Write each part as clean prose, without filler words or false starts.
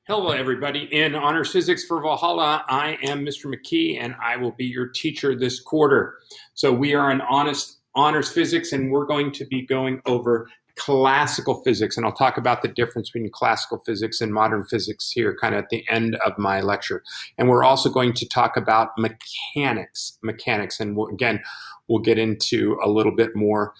Hello, everybody. In Honors Physics for Valhalla, I am Mr. McKee, and I will be your teacher this quarter. So we are in Honors Physics, and we're going to be going over classical physics, and I'll talk about the difference between classical physics and modern physics here kind of at the end of my lecture. And we're also going to talk about mechanics, and we'll get into a little bit more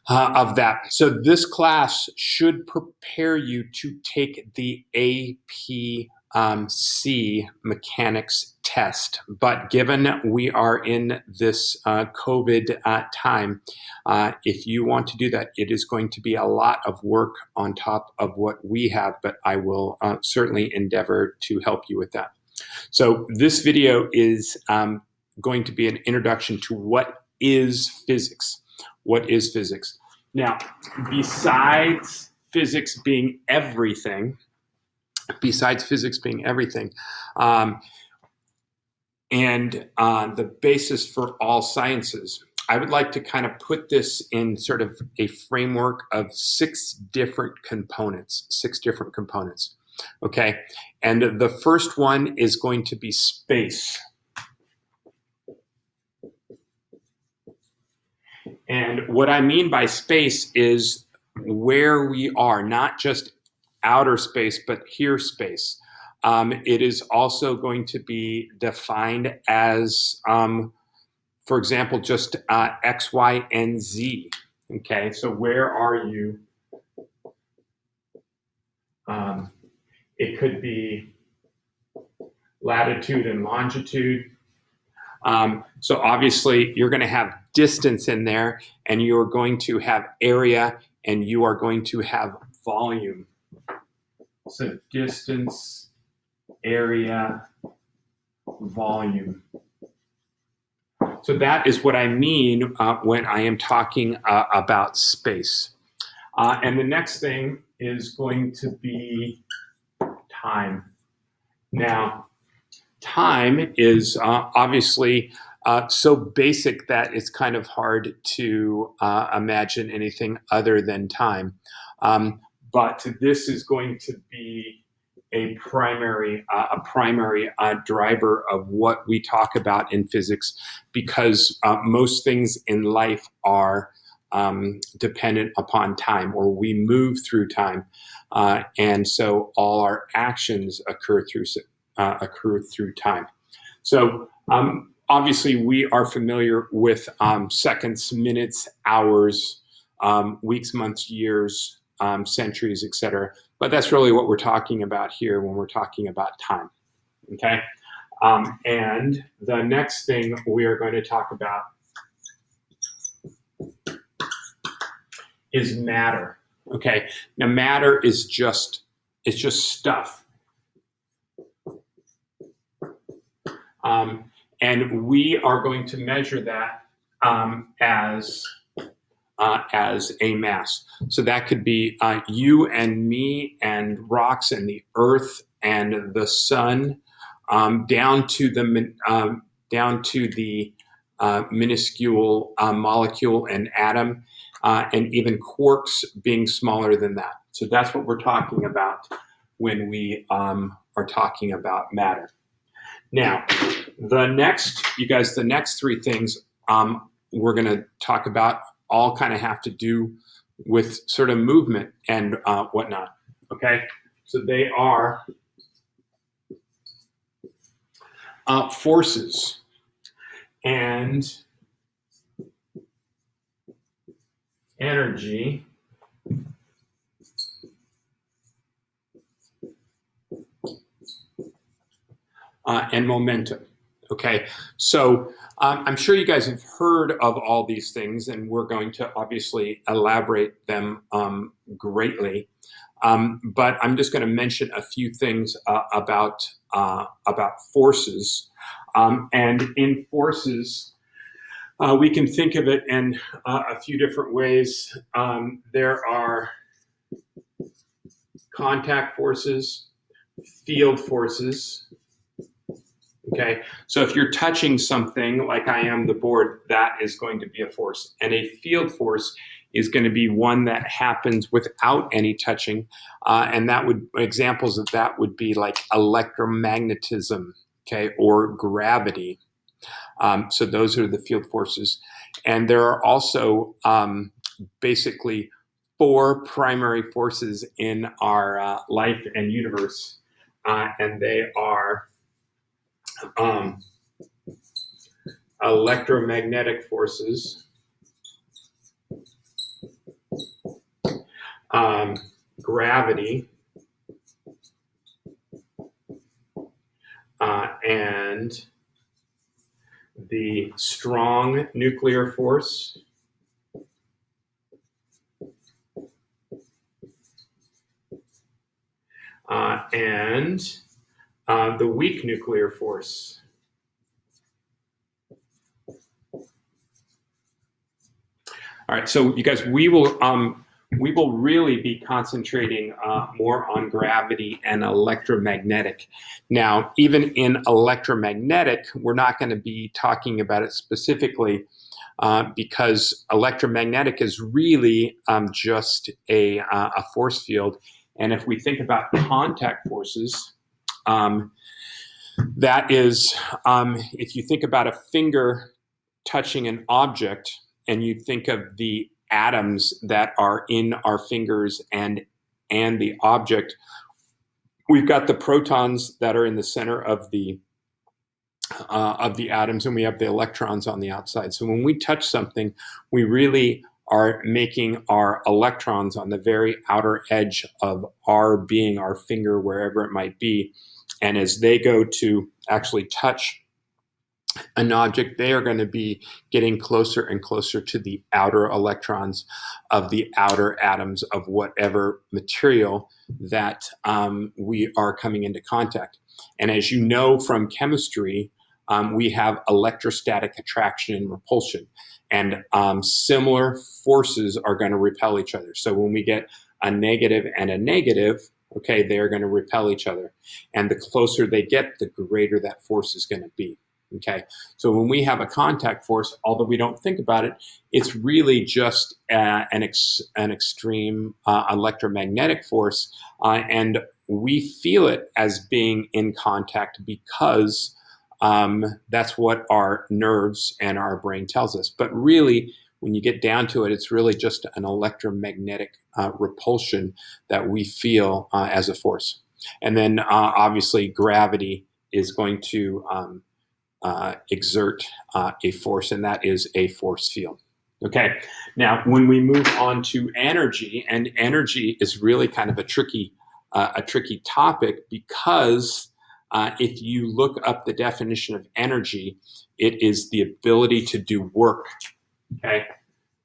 of that. So this class should prepare you to take the APC mechanics test. But given we are in this COVID time, if you want to do that, it is going to be a lot of work on top of what we have, but I will certainly endeavor to help you with that. So this video is going to be an introduction to what is physics. What is physics? Now, besides physics being everything, and the basis for all sciences, I would like to kind of put this in sort of a framework of six different components. Okay? And the first one is going to be space. And what I mean by space is where we are, not just outer space, but here space. It is also going to be defined as, for example, just X, Y, and Z. Okay, so where are you? It could be latitude and longitude. So obviously you're going to have distance in there, and you're going to have area, and you are going to have volume. So distance, area, volume. So that is what I mean when I am talking about space. And the next thing is going to be time. Now, time is obviously so basic that it's kind of hard to imagine anything other than time. But this is going to be a primary driver of what we talk about in physics, because most things in life are dependent upon time, or we move through time. And so all our actions occur through time. So obviously we are familiar with seconds, minutes, hours, weeks, months, years, centuries, etc. But that's really what we're talking about here when we're talking about time. Okay? And the next thing we are going to talk about is matter. Okay? Now matter is just stuff. And we are going to measure that as a mass. So that could be you and me and rocks and the earth and the sun, down to the minuscule molecule and atom, and even quarks being smaller than that. So that's what we're talking about when we are talking about matter. Now, the next three things we're going to talk about all kind of have to do with sort of movement and whatnot. Okay, so they are forces and energy and momentum. Okay, so I'm sure you guys have heard of all these things, and we're going to obviously elaborate them greatly. But I'm just going to mention a few things about forces. And in forces, we can think of it in a few different ways. There are contact forces, field forces. Okay, so if you're touching something like I am the board, that is going to be a force. And a field force is going to be one that happens without any touching, and examples of that would be like electromagnetism, okay, or gravity. So those are the field forces, and there are also basically 4 primary forces in our life and universe, and they are electromagnetic forces, gravity, and the strong nuclear force, and the weak nuclear force. All right, so you guys, we will really be concentrating more on gravity and electromagnetic. Now, even in electromagnetic, we're not going to be talking about it specifically because electromagnetic is really just a force field. And if we think about contact forces, that is, if you think about a finger touching an object, and you think of the atoms that are in our fingers and the object, we've got the protons that are in the center of the atoms, and we have the electrons on the outside. So when we touch something, we really are making our electrons on the very outer edge of our being, our finger, wherever it might be. And as they go to actually touch an object, they are going to be getting closer and closer to the outer electrons of the outer atoms of whatever material that we are coming into contact. And as you know from chemistry, we have electrostatic attraction and repulsion, and similar forces are going to repel each other. So when we get a negative and a negative, okay, they're going to repel each other. And the closer they get, the greater that force is going to be. Okay, so when we have a contact force, although we don't think about it, it's really just an extreme electromagnetic force, and we feel it as being in contact because that's what our nerves and our brain tells us. But really, when you get down to it, it's really just an electromagnetic repulsion that we feel as a force. And then obviously gravity is going to exert a force, and that is a force field. Okay, now when we move on to energy, and energy is really kind of a tricky topic because if you look up the definition of energy, it is the ability to do work. Okay,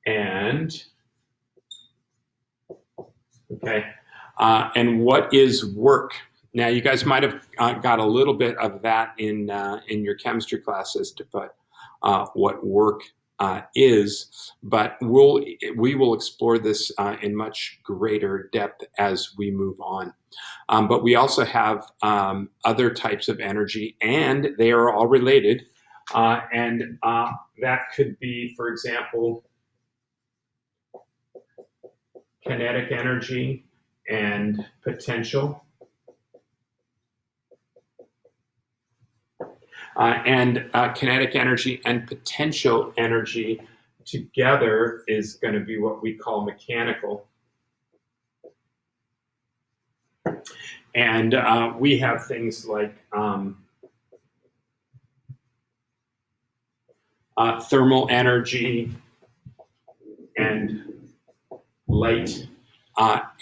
and what is work? Now, you guys might have got a little bit of that in your chemistry classes to put what work is, but we will explore this in much greater depth as we move on. But we also have other types of energy, and they are all related. And that could be, for example, kinetic energy and potential. Kinetic energy and potential energy together is going to be what we call mechanical. And we have things like thermal energy and light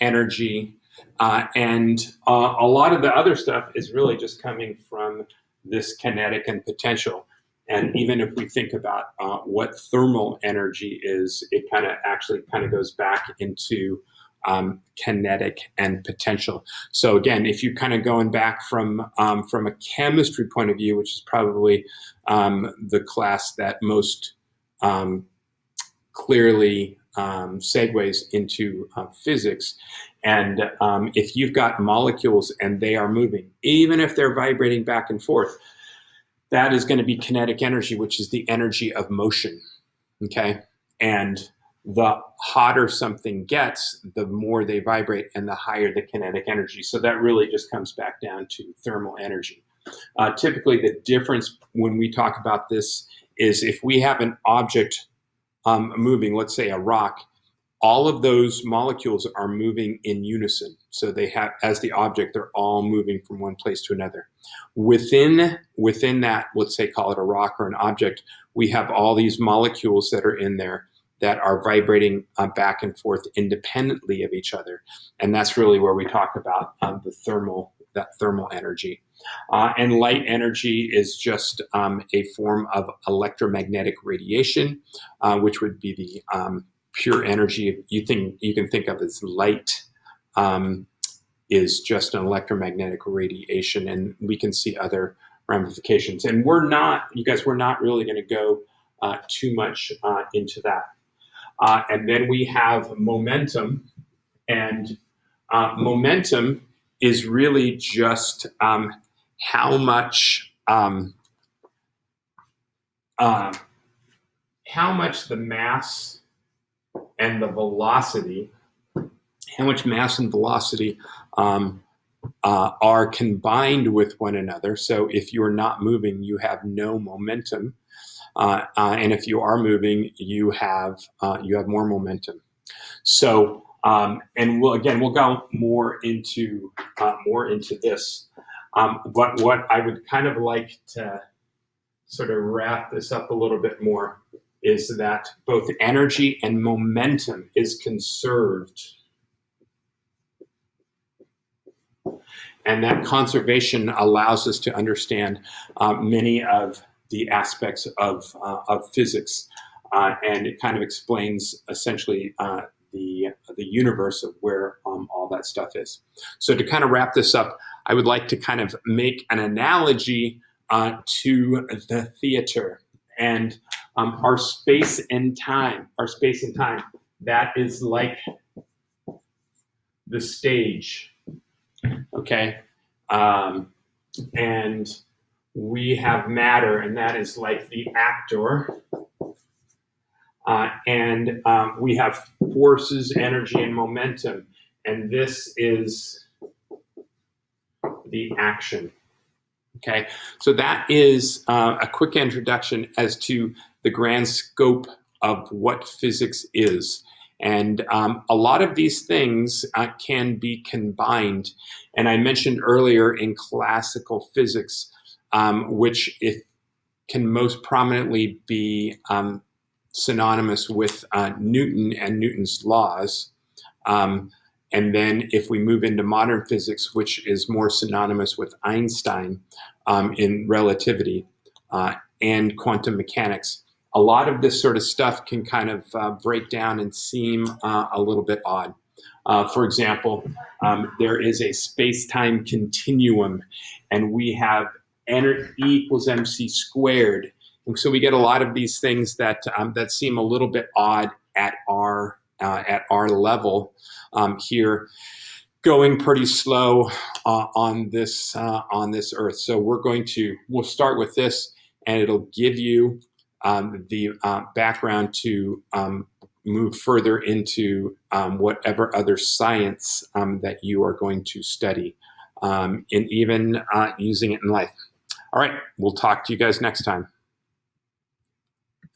energy. And a lot of the other stuff is really just coming from this kinetic and potential. And even if we think about what thermal energy is, it actually goes back into kinetic and potential. So again, if you going back from a chemistry point of view, which is probably the class that most clearly segues into physics. And if you've got molecules and they are moving, even if they're vibrating back and forth, that is going to be kinetic energy, which is the energy of motion. Okay. And the hotter something gets, the more they vibrate and the higher the kinetic energy. So that really just comes back down to thermal energy. Typically, the difference when we talk about this is if we have an object moving, let's say a rock, all of those molecules are moving in unison. So they have, as the object, they're all moving from one place to another. Within that, let's say call it a rock or an object, we have all these molecules that are in there that are vibrating back and forth independently of each other. And that's really where we talk about that thermal energy. And light energy is just a form of electromagnetic radiation, which would be the pure energy you can think of as light, is just an electromagnetic radiation, and we can see other ramifications. And we're not really going to go too much into that. And then we have momentum, and momentum is really just how much the mass and the velocity, are combined with one another. So if you're not moving, you have no momentum, and if you are moving, you have more momentum. So, and we'll go more into this. But what I would kind of like to sort of wrap this up a little bit more is that both energy and momentum is conserved. And that conservation allows us to understand many of the aspects of physics. And it kind of explains essentially the universe of where all that stuff is. So to kind of wrap this up, I would like to kind of make an analogy to the theater and our space and time. That is like the stage, okay? And we have matter, and that is like the actor. And we have forces, energy, and momentum, and this is the action. Okay, so that is a quick introduction as to the grand scope of what physics is. And a lot of these things can be combined. And I mentioned earlier in classical physics, which it can most prominently be synonymous with Newton and Newton's laws. And then if we move into modern physics, which is more synonymous with Einstein in relativity and quantum mechanics, a lot of this sort of stuff can kind of break down and seem a little bit odd. For example, there is a space-time continuum, and we have E equals mc squared. And so we get a lot of these things that seem a little bit odd at our level here, going pretty slow on this Earth. So we'll start with this, and it'll give you the background to move further into whatever other science that you are going to study, and even using it in life. All right, we'll talk to you guys next time.